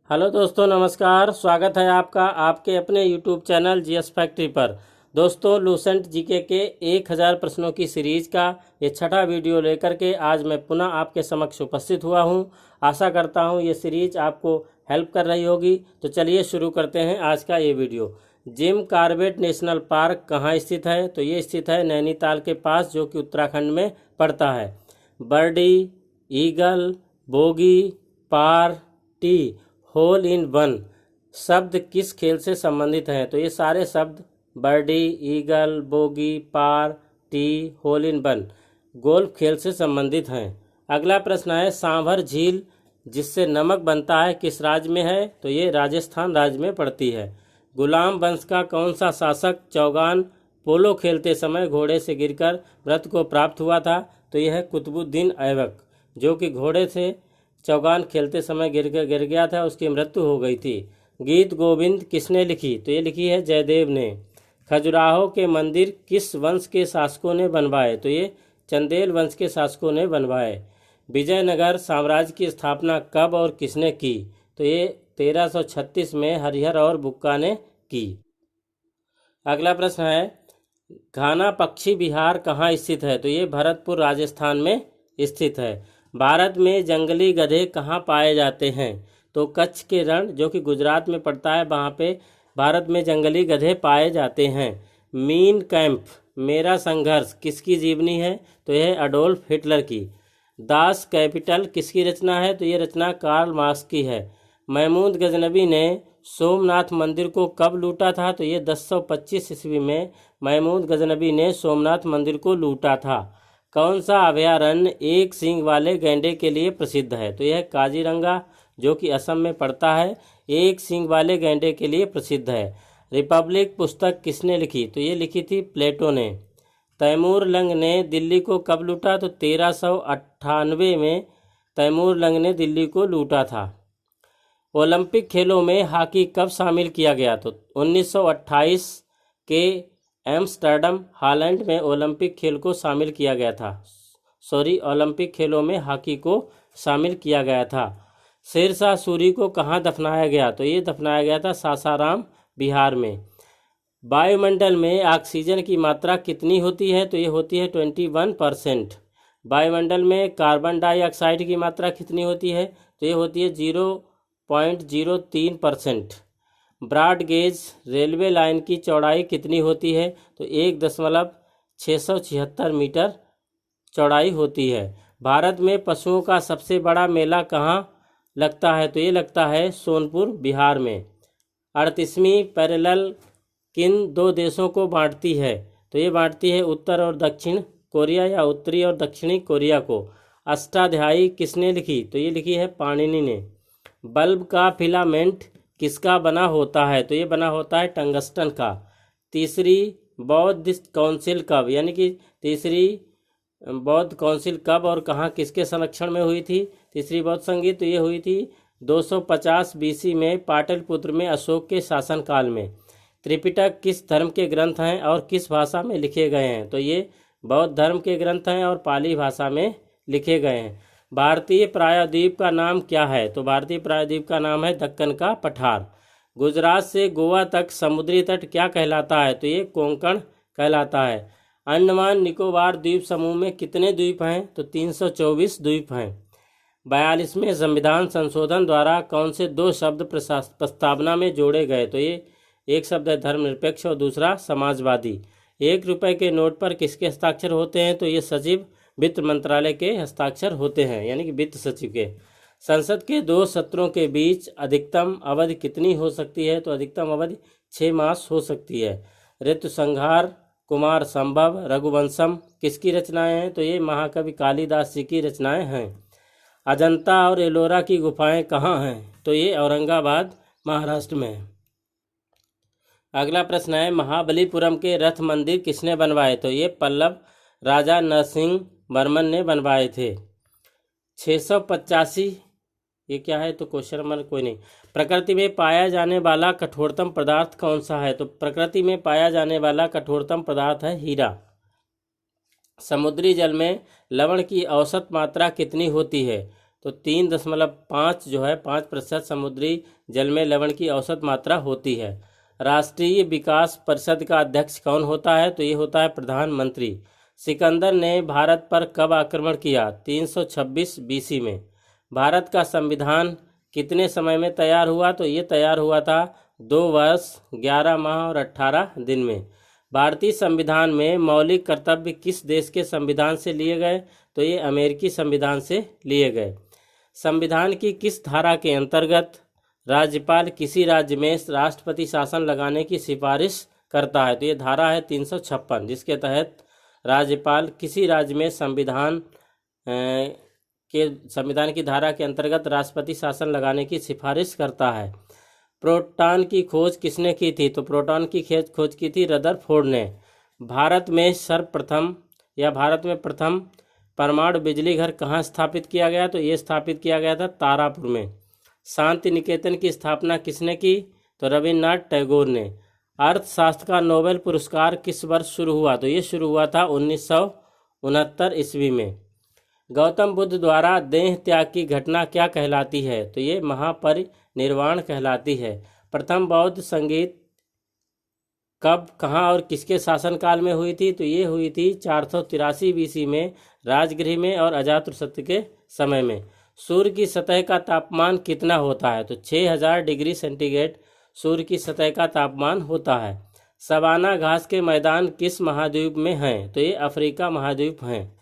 Hello दोस्तों, नमस्कार। स्वागत है आपका आपके अपने यूट्यूब चैनल जीएस फैक्ट्री पर। दोस्तों, लूसेंट जीके के 1000 प्रश्नों की सीरीज का ये छठा वीडियो लेकर के आज मैं पुनः आपके समक्ष उपस्थित हुआ हूं। आशा करता हूं ये सीरीज आपको हेल्प कर रही होगी। तो चलिए शुरू करते हैं आज का ये video. Jim Corbett national park कहाँ स्थित है? तो ये स्थित है नैनीताल के पास, जो कि उत्तराखंड में पड़ता है। Birdie, eagle, bogey, par, tee, hole in one शब्द किस खेल से संबंधित हैं? तो ये सारे शब्द birdie, eagle, bogey, par, tee, hole in one golf खेल से संबंधित हैं। अगला प्रश्न है, सांभर झील जिससे नमक बनता है किस राज्य में है? तो ये राजस्थान राज्य में पड़ती है। गुलाम वंश का कौन सा शासक चौगान पोलो खेलते समय घोड़े से गिरकर व्रत को प्राप्त हुआ था? तो यह है कुतुबुद्दीन ऐबक, जो कि घोड़े से चौगान खेलते समय गिर गया था, उसकी मृत्यु हो गई थी। गीत गोविंद किसने लिखी? तो ये लिखी है जयदेव ने। खजुराहो के मंदिर किस वंश के शासकों ने बनवाए? तो ये चंदेल वंश के शासकों ने बनवाए। विजयनगर साम्राज्य की स्थापना कब और किसने की? तो ये 1336 में हरिहर और बुक्का ने की। अगला प्रश्न है, घाना पक्षी विहार कहाँ स्थित है? तो ये भरतपुर राजस्थान में स्थित है। भारत में जंगली गधे कहाँ पाए जाते हैं? तो कच्छ के रण, जो कि गुजरात में पड़ता है, वहाँ पे भारत में जंगली गधे पाए जाते हैं। मीन कैंप मेरा संघर्ष किसकी जीवनी है? तो यह अडोल्फ हिटलर की। दास कैपिटल किसकी रचना है? तो ये रचना कार्ल मार्क्स की है। महमूद गजनबी ने सोमनाथ मंदिर को कब लूटा था? तो ये 1025 ईस्वी में महमूद गजनबी ने सोमनाथ मंदिर को लूटा था। कौन सा अभयारण्य एक सींग वाले गैंडे के लिए प्रसिद्ध है? तो यह काजीरंगा, जो कि असम में पड़ता है, एक सींग वाले गैंडे के लिए प्रसिद्ध है। रिपब्लिक पुस्तक किसने लिखी? तो ये लिखी थी प्लेटो ने। तैमूर लंग ने दिल्ली को कब लूटा? तो 1398 में तैमूर लंग ने दिल्ली को लूटा था। ओलंपिक खेलों में हॉकी कब शामिल किया गया? तो 1928 के एम्स्टर्डम हॉलैंड में ओलंपिक खेल को शामिल किया गया था। ओलंपिक खेलों में हॉकी को शामिल किया गया था। शेरशाह सूरी को कहाँ दफनाया गया? तो ये दफनाया गया था सासाराम, बिहार में। वायुमंडल में ऑक्सीजन की मात्रा कितनी होती है? तो ये होती है 21%। वायुमंडल में कार्बन डाइऑक्साइड की मात्रा कितनी होती है? तो ये होती है 0.03%। ब्रॉड गेज रेलवे लाइन की चौड़ाई कितनी होती है? तो 1.676 मीटर चौड़ाई होती है। भारत में पशुओं का सबसे बड़ा मेला कहाँ लगता है? तो ये लगता है सोनपुर, बिहार में। 38वीं पैरेलल किन दो देशों को बांटती है? तो ये बांटती है उत्तर और दक्षिण कोरिया या उत्तरी और दक्षिणी कोरिया को। अष्टाध्यायी किसने लिखी? तो ये लिखी है पाणिनि ने। बल्ब का फिलामेंट किसका बना होता है? तो ये बना होता है टंगस्टन का। तीसरी बौद्ध काउंसिल कब, यानी कि तीसरी बौद्ध काउंसिल कब और कहाँ किसके संरक्षण में हुई थी? तीसरी बौद्ध संधि तो ये हुई थी 250 बीसी में पाटलिपुत्र में अशोक के शासनकाल में। त्रिपिटक किस धर्म के ग्रंथ हैं और किस भाषा में लिखे गए हैं? तो ये बौद्ध धर्म के ग्रंथ हैं और पाली भाषा में लिखे गए हैं। भारतीय प्रायद्वीप का नाम क्या है? तो भारतीय प्रायद्वीप का नाम है दक्कन का पठार। गुजरात से गोवा तक समुद्री तट क्या कहलाता है? तो ये कोंकण कहलाता है। अंडमान निकोबार द्वीप समूह में कितने द्वीप हैं? तो 324 द्वीप हैं। 42वें संविधान संशोधन द्वारा कौन से दो शब्द प्रस्तावना में जोड़े गए? तो ये एक शब्द है धर्मनिरपेक्ष और दूसरा समाजवादी। 1 रुपए के नोट पर किसके हस्ताक्षर होते हैं? तो ये सचिव वित्त मंत्रालय के हस्ताक्षर होते हैं, यानी कि वित्त सचिव के। संसद के 2 सत्रों के बीच अधिकतम अवधि कितनी हो सकती है? तो अधिकतम अवधि 6 मास हो सकती है। ऋतुसंहार, कुमार संभव, रघुवंशम किसकी रचनाएं हैं? तो ये महाकवि कालिदास जी की रचनाएं हैं। अजंता और एलोरा की गुफाएं कहाँ हैं? तो ये औरंगाबाद, महाराष्ट्र में है। अगला प्रश्न है, महाबलीपुरम के रथ मंदिर किसने बनवाए? तो ये पल्लव राजा नरसिंह वर्मन ने बनवाए थे। 685 ये क्या है? तो क्वेश्चन नंबर कोई नहीं। प्रकृति में पाया जाने वाला कठोरतम पदार्थ कौन सा है? तो प्रकृति में पाया जाने वाला कठोरतम पदार्थ है हीरा। समुद्री जल में लवण की औसत मात्रा कितनी होती है? तो 3.5 जो है 5% समुद्री जल में लवण की औसत मात्रा होती है। राष्ट्रीय विकास परिषद का अध्यक्ष कौन होता है? तो ये होता है प्रधानमंत्री। सिकंदर ने भारत पर कब आक्रमण किया? 326 बीसी में। भारत का संविधान कितने समय में तैयार हुआ? तो ये तैयार हुआ था 2 वर्ष 11 माह और 18 दिन में। भारतीय संविधान में मौलिक कर्तव्य किस देश के संविधान से लिए गए? तो ये अमेरिकी संविधान से लिए गए। संविधान की किस धारा के अंतर्गत राज्यपाल किसी राज्य में राष्ट्रपति शासन लगाने की सिफारिश करता है? तो ये धारा है 356, जिसके तहत राज्यपाल किसी राज्य में संविधान की धारा के अंतर्गत राष्ट्रपति शासन लगाने की सिफारिश करता है। प्रोटॉन की खोज किसने की थी? तो प्रोटॉन की खोज की थी रदरफोर्ड ने। भारत में प्रथम परमाणु बिजली घर कहाँ स्थापित किया गया? तो ये स्थापित किया गया था तारापुर में। शांति निकेतन की स्थापना किसने की? तो रविन्द्रनाथ टैगोर ने। अर्थशास्त्र का नोबेल पुरस्कार किस वर्ष शुरू हुआ? तो ये शुरू हुआ था 1969 ईस्वी में। गौतम बुद्ध द्वारा देह त्याग की घटना क्या कहलाती है? तो ये महापरिनिर्वाण कहलाती है। प्रथम बौद्ध संगीत कब, कहाँ और किसके शासनकाल में हुई थी? तो ये हुई थी 483 बीसी में राजगृह में और अजातशत्रु के समय में। सूर्य की सतह का तापमान कितना होता है? तो 6000 डिग्री सेंटीग्रेड सूर्य की सतह का तापमान होता है। सवाना घास के मैदान किस महाद्वीप में हैं? तो ये अफ्रीका महाद्वीप हैं।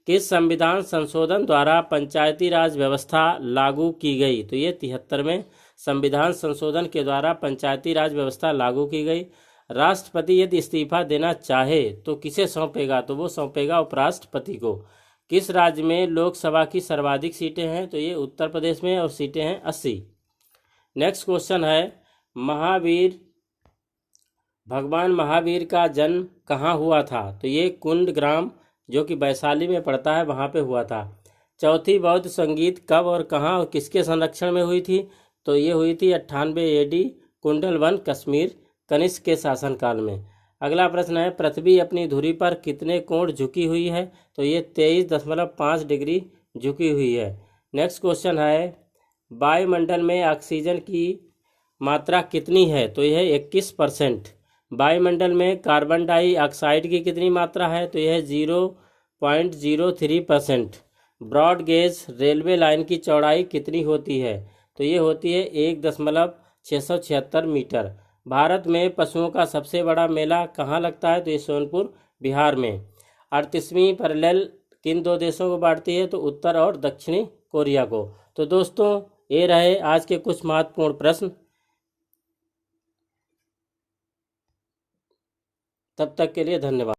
किस संविधान संशोधन द्वारा पंचायती राज व्यवस्था लागू की गई? तो ये 73वें संविधान संशोधन के द्वारा पंचायती राज व्यवस्था लागू की गई। राष्ट्रपति यदि इस्तीफा देना चाहे तो किसे सौंपेगा? तो वो सौंपेगा उपराष्ट्रपति को। किस राज्य में लोकसभा की सर्वाधिक सीटें हैं? तो ये उत्तर प्रदेश में और सीटें हैं 80। नेक्स्ट क्वेश्चन है, भगवान महावीर का जन्म कहाँ हुआ था? तो ये कुंड ग्राम जो कि वैशाली में पड़ता है वहाँ पे हुआ था। चौथी बौद्ध संगीत कब और कहाँ और किसके संरक्षण में हुई थी? तो ये हुई थी 98 AD कुंडलवन कश्मीर कनिष्क के शासनकाल में। अगला प्रश्न है, पृथ्वी अपनी धुरी पर कितने कोण झुकी हुई है? तो ये 23.5 डिग्री झुकी हुई है। नेक्स्ट क्वेश्चन है, वायुमंडल में ऑक्सीजन की मात्रा कितनी है? तो यह 21%। वायुमंडल में कार्बन डाइऑक्साइड की कितनी मात्रा है? तो यह 0.03%। ब्रॉड गेज रेलवे लाइन की चौड़ाई कितनी होती है? तो ये होती है 1.676 मीटर। भारत में पशुओं का सबसे बड़ा मेला कहाँ लगता है? तो ये सोनपुर बिहार में। 38वीं पैरेलल किन 2 देशों को बांटती है? तो उत्तर और दक्षिणी कोरिया को। तो दोस्तों ये रहे आज के कुछ महत्वपूर्ण प्रश्न। तब तक के लिए धन्यवाद।